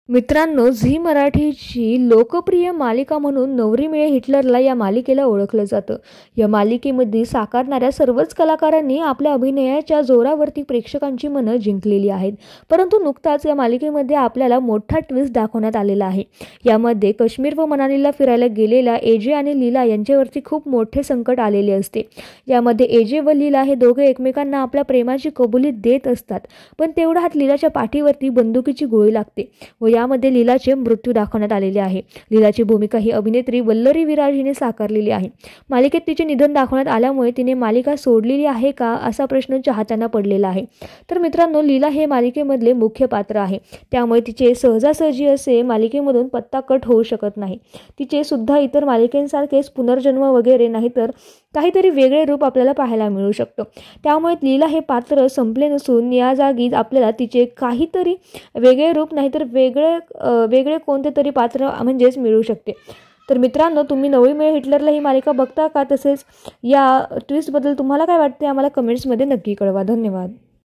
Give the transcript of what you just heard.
मित्रांनो, झी मराठीची लोकप्रिय मालिका म्हणून नवरी मिळे हिटलरला या मालिकेला ओळखलं जातं. या मालिकेमध्ये साकारणाऱ्या सर्वच कलाकारांनी आपल्या अभिनयाच्या जोरावरती प्रेक्षकांची मनं जिंकलेली आहेत. परंतु नुकताच या मालिकेमध्ये आपल्याला मोठा ट्विस्ट दाखवण्यात आलेला आहे. यामध्ये काश्मीर व मनालीला फिरायला गेलेल्या एजे आणि लीला यांच्यावरती खूप मोठे संकट आलेले असते. यामध्ये एजे व लीला हे दोघे एकमेकांना आपल्या प्रेमाची कबुली देत असतात. पण तेवढ्यात लीलाच्या पाठीवरती बंदुकीची गोळी लागते व यामध्ये लीलाचे मृत्यू दाखवण्यात आलेले आहे. लीलाची भूमिका ही अभिनेत्री वल्लरी विराज हिने साकारलेली आहे. मालिकेत तिचे निधन दाखवण्यात आल्यामुळे तिने मालिका सोडलेली आहे का असा प्रश्न चाहत्यांना पडलेला आहे. तर मित्रांनो, लीला हे मालिकेमधले मुख्य पात्र आहे. त्यामुळे तिचे सहजासहजी असे मालिकेमधून पत्ता कट होऊ शकत नाही. तिचे सुद्धा इतर मालिकेंसारखेच पुनर्जन्म वगैरे नाही तर काहीतरी वेगळे रूप आपल्याला पाहायला मिळू शकतं. त्यामुळे लीला हे पात्र संपले नसून या जागी आपल्याला तिचे काहीतरी वेगळे रूप नाही तर वेगळे कोणते तरी पात्र म्हणजेच मिळू शकते. तर मित्रांनो, तुम्ही नवरी मिळे हिटलरला ही मालिका बघता का? तसेच या ट्विस्टबद्दल तुम्हाला काय वाटते आम्हाला कमेंट्समध्ये नक्की कळवा. धन्यवाद.